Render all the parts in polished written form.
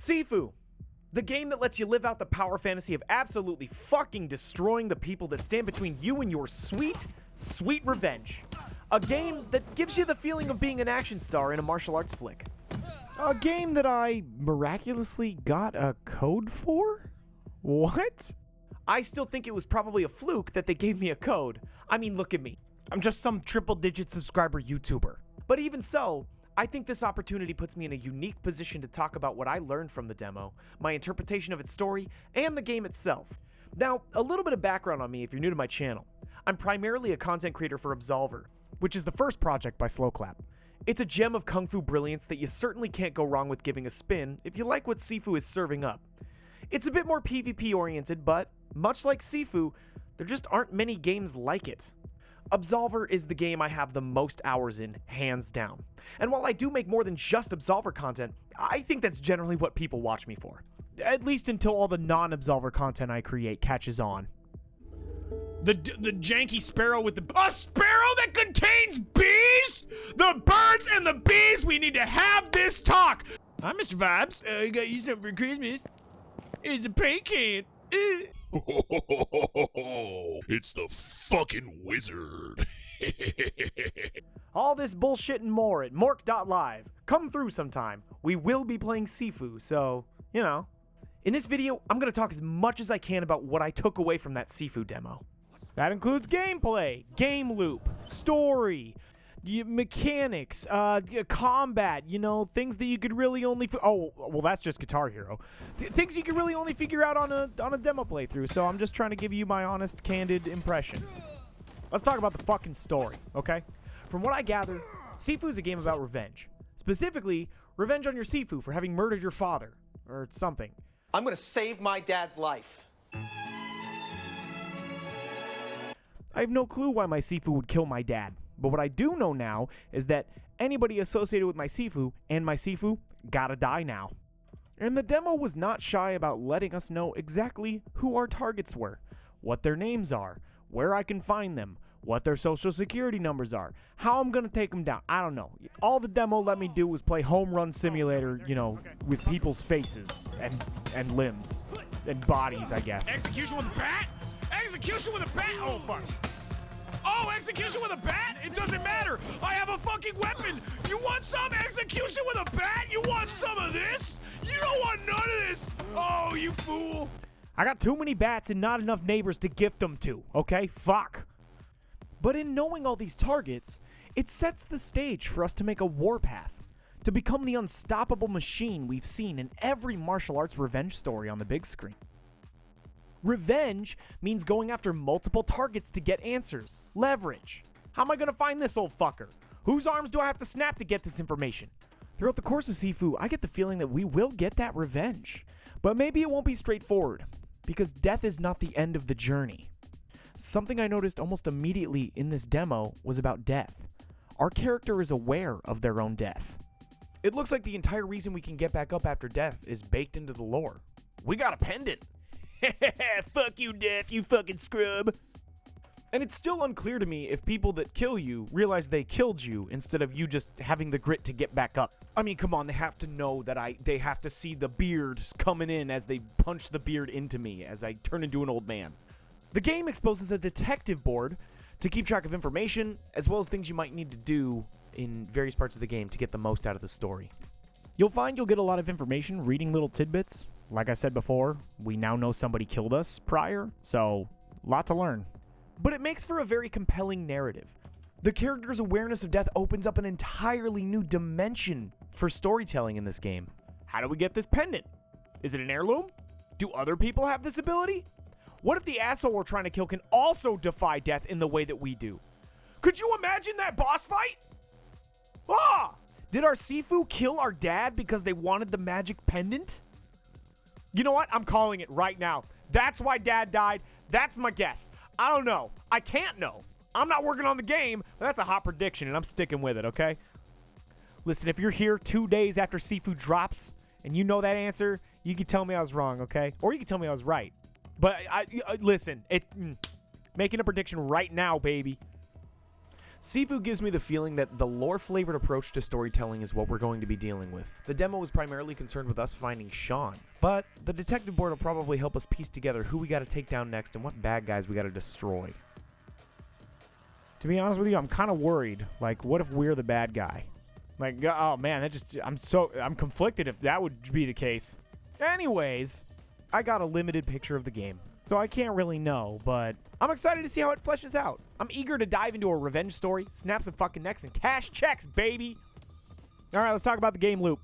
Sifu, the game that lets you live out the power fantasy of absolutely fucking destroying the people that stand between you and your sweet, sweet revenge. A game that gives you the feeling of being an action star in a martial arts flick. A game that I miraculously got a code for? What? I still think it was probably a fluke that they gave me a code. I mean, look at me. I'm just some triple-digit subscriber YouTuber. But even so, I think this opportunity puts me in a unique position to talk about what I learned from the demo, my interpretation of its story, and the game itself. Now, a little bit of background on me if you're new to my channel. I'm primarily a content creator for Absolver, which is the first project by Sloclap. It's a gem of kung fu brilliance that you certainly can't go wrong with giving a spin if you like what Sifu is serving up. It's a bit more PvP oriented, but much like Sifu, there just aren't many games like it. Absolver is the game I have the most hours in, hands down. And while I do make more than just Absolver content, I think that's generally what people watch me for. At least until all the non-Absolver content I create catches on. The janky sparrow with the... A sparrow that contains bees? The birds and the bees, we need to have this talk! Hi, Mr. Vibes. I got you something for Christmas. It's a paint can. It's the fucking wizard. All this bullshit and more at Mork.live. Come through sometime. We will be playing Sifu, so, you know. In this video, I'm going to talk as much as I can about what I took away from that Sifu demo. That includes gameplay, game loop, story, mechanics, combat, you know, things that you could really only... Oh, well, that's just Guitar Hero. Things you could really only figure out on a demo playthrough, so I'm just trying to give you my honest, candid impression. Let's talk about the fucking story, okay? From what I gathered, Sifu is a game about revenge. Specifically, revenge on your Sifu for having murdered your father, or something. I'm gonna save my dad's life. I have no clue why my Sifu would kill my dad, but what I do know now is that anybody associated with my Sifu and my Sifu gotta die now. And the demo was not shy about letting us know exactly who our targets were, what their names are, where I can find them, what their social security numbers are, how I'm gonna take them down. I don't know. All the demo let me do was play Home Run Simulator, you know, with people's faces and limbs and bodies, I guess. Execution with a bat? Execution with a bat? Oh, fuck. Oh, execution with a bat? It doesn't matter. I have a fucking weapon. You want some execution with a bat? You want some of this? You don't want none of this. Oh, you fool. I got too many bats and not enough neighbors to gift them to, okay? Fuck. But in knowing all these targets, it sets the stage for us to make a warpath, to become the unstoppable machine we've seen in every martial arts revenge story on the big screen. Revenge means going after multiple targets to get answers, leverage. How am I gonna find this old fucker? Whose arms do I have to snap to get this information? Throughout the course of Sifu, I get the feeling that we will get that revenge. But maybe it won't be straightforward, because death is not the end of the journey. Something I noticed almost immediately in this demo was about death. Our character is aware of their own death. It looks like the entire reason we can get back up after death is baked into the lore. We got a pendant. Fuck you, death, you fucking scrub. And it's still unclear to me if people that kill you realize they killed you instead of you just having the grit to get back up. I mean, come on, they have to know that they have to see the beard coming in as they punch the beard into me as I turn into an old man. The game exposes a detective board to keep track of information, as well as things you might need to do in various parts of the game to get the most out of the story. You'll find you'll get a lot of information reading little tidbits. Like I said before, we now know somebody killed us prior, so lot to learn. But it makes for a very compelling narrative. The character's awareness of death opens up an entirely new dimension for storytelling in this game. How do we get this pendant? Is it an heirloom? Do other people have this ability? What if the asshole we're trying to kill can also defy death in the way that we do? Could you imagine that boss fight? Ah! Did our Sifu kill our dad because they wanted the magic pendant? You know what? I'm calling it right now. That's why Dad died. That's my guess. I don't know. I can't know. I'm not working on the game, but that's a hot prediction, and I'm sticking with it, okay? Listen, if you're here 2 days after Sifu drops, and you know that answer, you can tell me I was wrong, okay? Or you can tell me I was right. But listen, making a prediction right now, baby. Sifu gives me the feeling that the lore-flavored approach to storytelling is what we're going to be dealing with. The demo was primarily concerned with us finding Sean, but the detective board will probably help us piece together who we gotta take down next and what bad guys we gotta destroy. To be honest with you, I'm kind of worried. Like, what if we're the bad guy? Like, oh man, I'm conflicted if that would be the case. Anyways, I got a limited picture of the game, so I can't really know, but I'm excited to see how it fleshes out. I'm eager to dive into a revenge story, snap some fucking necks, and cash checks, baby! Alright, let's talk about the game loop.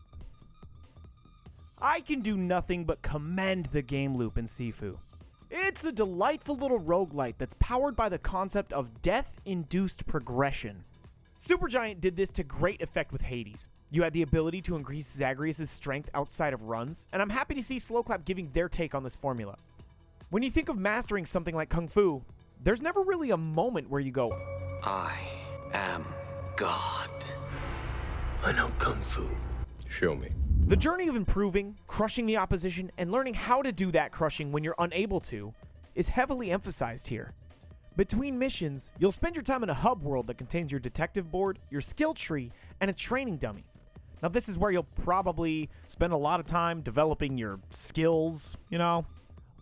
I can do nothing but commend the game loop in Sifu. It's a delightful little roguelite that's powered by the concept of death-induced progression. Supergiant did this to great effect with Hades. You had the ability to increase Zagreus' strength outside of runs, and I'm happy to see Sloclap giving their take on this formula. When you think of mastering something like Kung Fu, there's never really a moment where you go, I am God. I know Kung Fu. Show me. The journey of improving, crushing the opposition, and learning how to do that crushing when you're unable to is heavily emphasized here. Between missions, you'll spend your time in a hub world that contains your detective board, your skill tree, and a training dummy. Now this is where you'll probably spend a lot of time developing your skills, you know?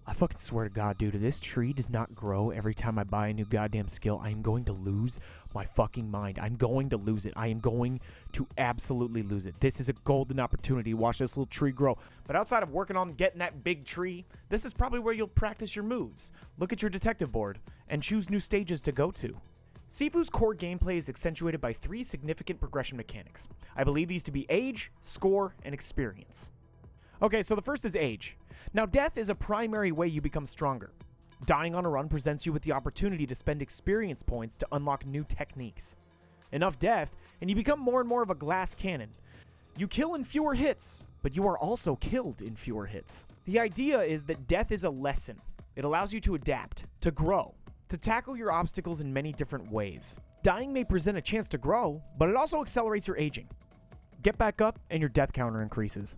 I fucking swear to God, dude, if this tree does not grow every time I buy a new goddamn skill, I am going to lose my fucking mind. I'm going to lose it. I am going to absolutely lose it. This is a golden opportunity to watch this little tree grow. But outside of working on getting that big tree, this is probably where you'll practice your moves, look at your detective board, and choose new stages to go to. Sifu's core gameplay is accentuated by 3 significant progression mechanics. I believe these to be age, score, and experience. Okay, so the first is age. Now, death is a primary way you become stronger. Dying on a run presents you with the opportunity to spend experience points to unlock new techniques. Enough death, and you become more and more of a glass cannon. You kill in fewer hits, but you are also killed in fewer hits. The idea is that death is a lesson. It allows you to adapt, to grow, to tackle your obstacles in many different ways. Dying may present a chance to grow, but it also accelerates your aging. Get back up, and your death counter increases.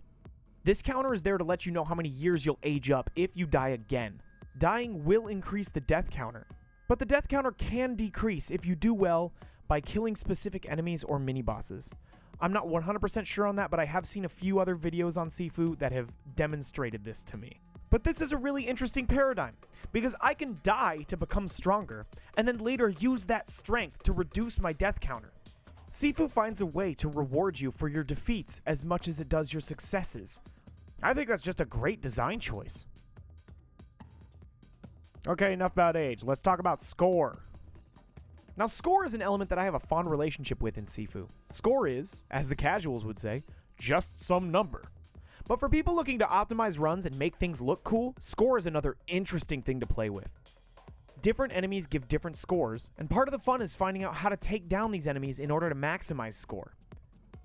This counter is there to let you know how many years you'll age up if you die again. Dying will increase the death counter, but the death counter can decrease if you do well by killing specific enemies or mini-bosses. I'm not 100% sure on that, but I have seen a few other videos on Sifu that have demonstrated this to me. But this is a really interesting paradigm, because I can die to become stronger, and then later use that strength to reduce my death counter. Sifu finds a way to reward you for your defeats as much as it does your successes. I think that's just a great design choice. Okay, enough about age. Let's talk about score. Now, score is an element that I have a fond relationship with in Sifu. Score is, as the casuals would say, just some number. But for people looking to optimize runs and make things look cool, score is another interesting thing to play with. Different enemies give different scores, and part of the fun is finding out how to take down these enemies in order to maximize score.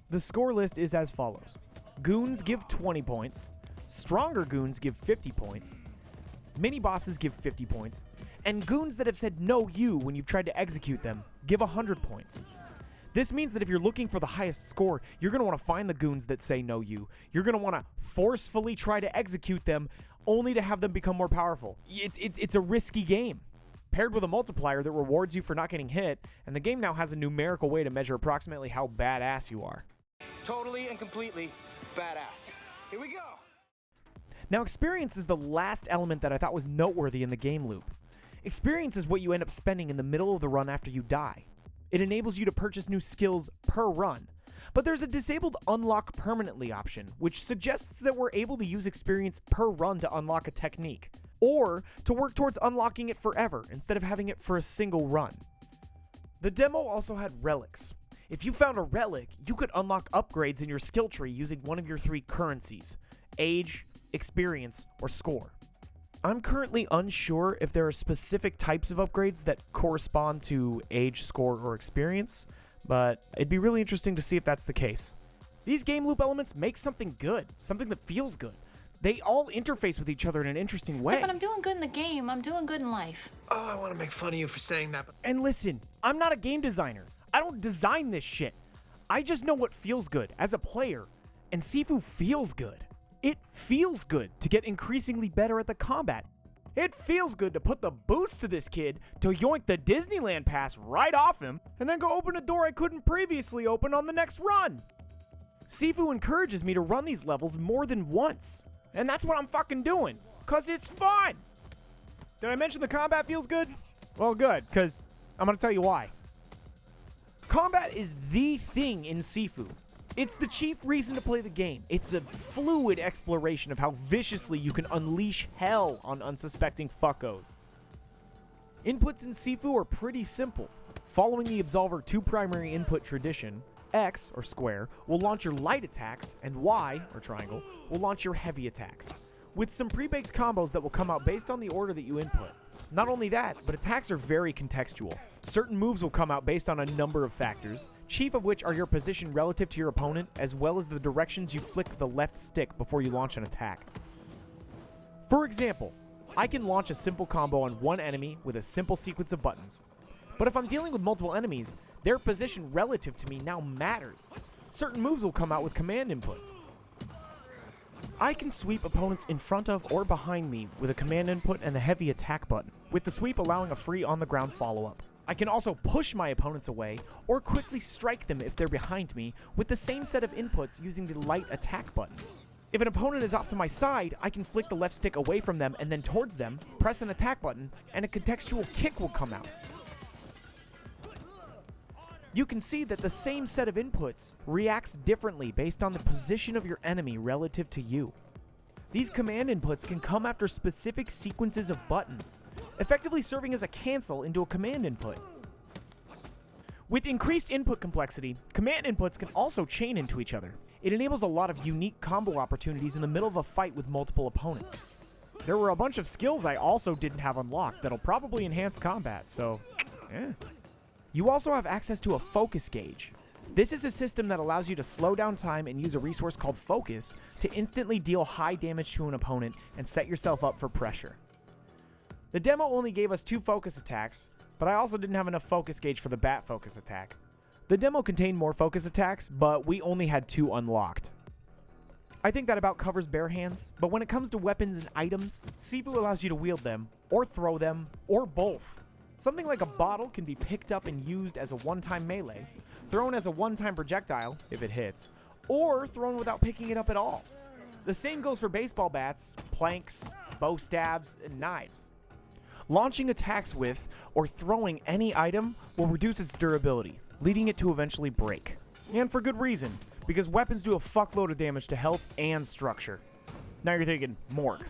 The score list is as follows. Goons give 20 points, stronger goons give 50 points, mini-bosses give 50 points, and goons that have said no you when you've tried to execute them give 100 points. This means that if you're looking for the highest score, you're going to want to find the goons that say no you. You're going to want to forcefully try to execute them only to have them become more powerful. It's a risky game. Paired with a multiplier that rewards you for not getting hit, and the game now has a numerical way to measure approximately how badass you are. Totally and completely badass. Here we go. Now, experience is the last element that I thought was noteworthy in the game loop. Experience is what you end up spending in the middle of the run after you die. It enables you to purchase new skills per run. But there's a disabled unlock permanently option, which suggests that we're able to use experience per run to unlock a technique, or to work towards unlocking it forever instead of having it for a single run. The demo also had relics. If you found a relic, you could unlock upgrades in your skill tree using one of your 3 currencies: age, experience, or score. I'm currently unsure if there are specific types of upgrades that correspond to age, score, or experience, but it'd be really interesting to see if that's the case. These game loop elements make something good, something that feels good. They all interface with each other in an interesting way. But I'm doing good in the game. I'm doing good in life. Oh, I want to make fun of you for saying that, but And listen, I'm not a game designer. I don't design this shit. I just know what feels good as a player, and Sifu feels good. It feels good to get increasingly better at the combat. It feels good to put the boots to this kid to yoink the Disneyland pass right off him and then go open a door I couldn't previously open on the next run. Sifu encourages me to run these levels more than once, and that's what I'm fucking doing, cause it's fun. Did I mention the combat feels good? Well, good, cause I'm gonna tell you why. Combat is the thing in Sifu. It's the chief reason to play the game. It's a fluid exploration of how viciously you can unleash hell on unsuspecting fuckos. Inputs in Sifu are pretty simple. Following the Absolver 2 primary input tradition, X, or square, will launch your light attacks, and Y, or triangle, will launch your heavy attacks, with some pre-baked combos that will come out based on the order that you input. Not only that, but attacks are very contextual. Certain moves will come out based on a number of factors, chief of which are your position relative to your opponent, as well as the directions you flick the left stick before you launch an attack. For example, I can launch a simple combo on one enemy with a simple sequence of buttons. But if I'm dealing with multiple enemies, their position relative to me now matters. Certain moves will come out with command inputs. I can sweep opponents in front of or behind me with a command input and the heavy attack button, with the sweep allowing a free on-the-ground follow-up. I can also push my opponents away or quickly strike them if they're behind me with the same set of inputs using the light attack button. If an opponent is off to my side, I can flick the left stick away from them and then towards them, press an attack button, and a contextual kick will come out. You can see that the same set of inputs reacts differently based on the position of your enemy relative to you. These command inputs can come after specific sequences of buttons, effectively serving as a cancel into a command input. With increased input complexity, command inputs can also chain into each other. It enables a lot of unique combo opportunities in the middle of a fight with multiple opponents. There were a bunch of skills I also didn't have unlocked that'll probably enhance combat, so You also have access to a focus gauge. This is a system that allows you to slow down time and use a resource called focus to instantly deal high damage to an opponent and set yourself up for pressure. The demo only gave us 2 focus attacks, but I also didn't have enough focus gauge for the bat focus attack. The demo contained more focus attacks, but we only had 2 unlocked. I think that about covers bare hands, but when it comes to weapons and items, Sifu allows you to wield them, or throw them, or both. Something like a bottle can be picked up and used as a one-time melee, thrown as a one-time projectile, if it hits, or thrown without picking it up at all. The same goes for baseball bats, planks, bow stabs, and knives. Launching attacks with, or throwing any item will reduce its durability, leading it to eventually break. And for good reason, because weapons do a fuckload of damage to health and structure. Now you're thinking, Mork,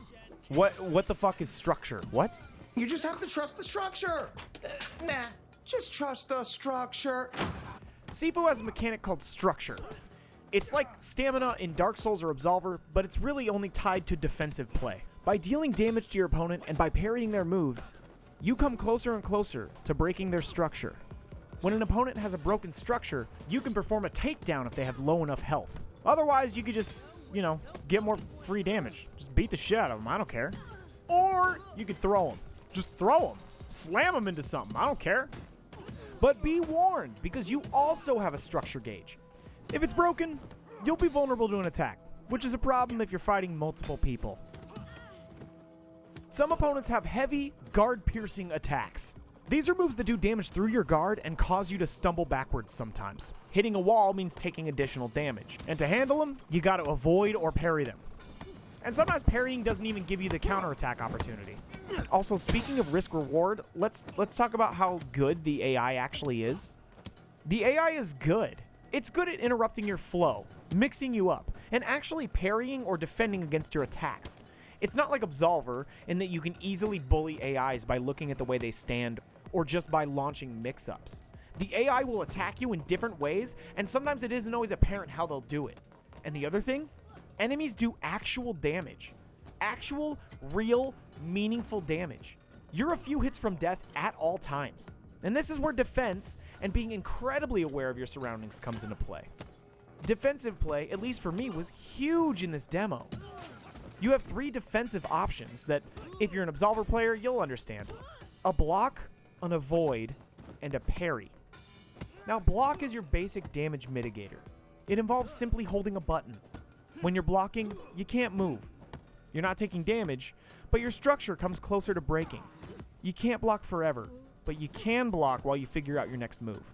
what the fuck is structure? What? You just have to trust the structure. Nah, just trust the structure. Sifu has a mechanic called structure. It's like stamina in Dark Souls or Absolver, but it's really only tied to defensive play. By dealing damage to your opponent and by parrying their moves, you come closer and closer to breaking their structure. When an opponent has a broken structure, you can perform a takedown if they have low enough health. Otherwise, you could just, get more free damage. Just beat the shit out of them, I don't care. Or you could throw them. Just throw them. Slam them into something. I don't care. But be warned, because you also have a structure gauge. If it's broken, you'll be vulnerable to an attack, which is a problem if you're fighting multiple people. Some opponents have heavy, guard-piercing attacks. These are moves that do damage through your guard and cause you to stumble backwards sometimes. Hitting a wall means taking additional damage. And to handle them, you gotta avoid or parry them. And sometimes parrying doesn't even give you the counterattack opportunity. Also, speaking of risk-reward, let's talk about how good the AI actually is. The AI is good. It's good at interrupting your flow, mixing you up, and actually parrying or defending against your attacks. It's not like Absolver in that you can easily bully AIs by looking at the way they stand or just by launching mix-ups. The AI will attack you in different ways, and sometimes it isn't always apparent how they'll do it. And the other thing? Enemies do actual damage. Actual, real, meaningful damage. You're a few hits from death at all times. And this is where defense and being incredibly aware of your surroundings comes into play. Defensive play, at least for me, was huge in this demo. You have 3 defensive options that, if you're an Absolver player, you'll understand. A block, an avoid, and a parry. Now, block is your basic damage mitigator. It involves simply holding a button. When you're blocking, you can't move. You're not taking damage, but your structure comes closer to breaking. You can't block forever, but you can block while you figure out your next move.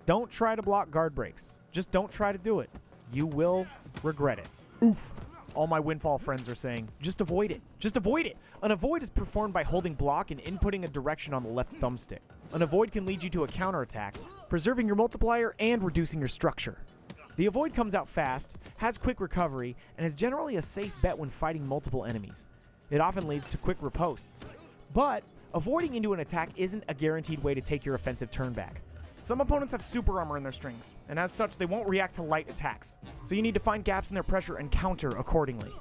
Don't try to block guard breaks. Just don't try to do it. You will regret it. Oof. All my Windfall friends are saying, just avoid it. Just avoid it. An avoid is performed by holding block and inputting a direction on the left thumbstick. An avoid can lead you to a counterattack, preserving your multiplier and reducing your structure. The avoid comes out fast, has quick recovery, and is generally a safe bet when fighting multiple enemies. It often leads to quick ripostes. But avoiding into an attack isn't a guaranteed way to take your offensive turn back. Some opponents have super armor in their strings, and as such, they won't react to light attacks. So you need to find gaps in their pressure and counter accordingly.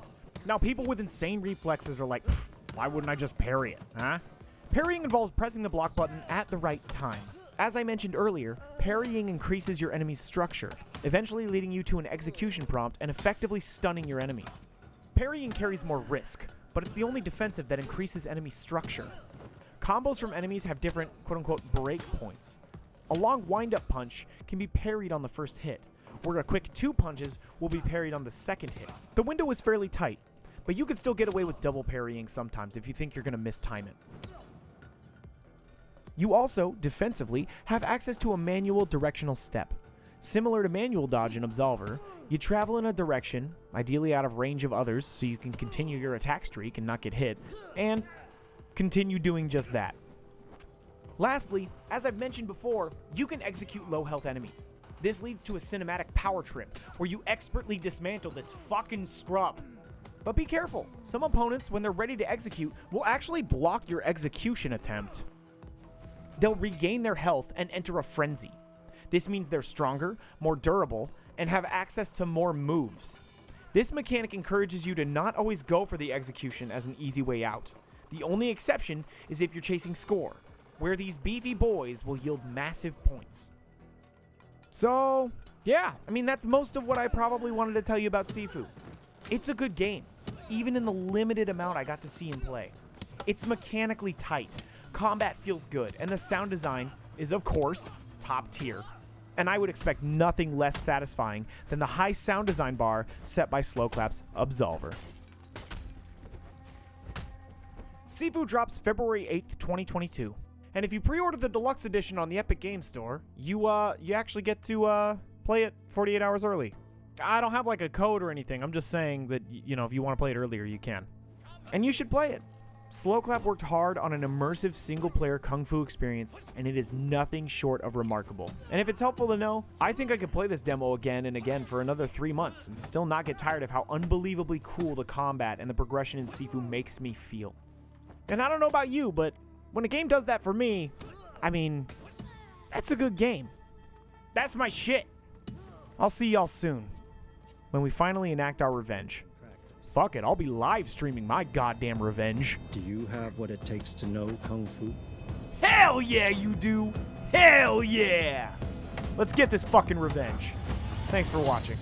Now, people with insane reflexes are like, why wouldn't I just parry it, huh? Parrying involves pressing the block button at the right time. As I mentioned earlier, parrying increases your enemy's structure, eventually leading you to an execution prompt and effectively stunning your enemies. Parrying carries more risk, but it's the only defensive that increases enemy structure. Combos from enemies have different quote-unquote break points. A long wind-up punch can be parried on the first hit, where a quick 2 punches will be parried on the second hit. The window is fairly tight, but you can still get away with double parrying sometimes if you think you're going to mistime it. You also, defensively, have access to a manual directional step. Similar to manual dodge in Absolver, you travel in a direction, ideally out of range of others so you can continue your attack streak and not get hit, and continue doing just that. Lastly, as I've mentioned before, you can execute low health enemies. This leads to a cinematic power trip, where you expertly dismantle this fucking scrub. But be careful, some opponents, when they're ready to execute, will actually block your execution attempt. They'll regain their health and enter a frenzy. This means they're stronger, more durable, and have access to more moves. This mechanic encourages you to not always go for the execution as an easy way out. The only exception is if you're chasing score, where these beefy boys will yield massive points. So, yeah, I mean, that's most of what I probably wanted to tell you about Sifu. It's a good game, even in the limited amount I got to see and play. It's mechanically tight, combat feels good, and the sound design is, of course, top tier. And I would expect nothing less satisfying than the high sound design bar set by Sloclap's Absolver. Sifu drops February 8th, 2022. And if you pre-order the Deluxe Edition on the Epic Games Store, you actually get to play it 48 hours early. I don't have like a code or anything. I'm just saying that, you know, if you want to play it earlier, you can. And you should play it. Sloclap worked hard on an immersive single-player kung fu experience, and it is nothing short of remarkable. And if it's helpful to know, I think I could play this demo again and again for another 3 months and still not get tired of how unbelievably cool the combat and the progression in Sifu makes me feel. And I don't know about you, but when a game does that for me, I mean, that's a good game. That's my shit. I'll see y'all soon, when we finally enact our revenge. Fuck it, I'll be live streaming my goddamn revenge. Do you have what it takes to know Kung Fu? Hell yeah, you do! Hell yeah! Let's get this fucking revenge. Thanks for watching.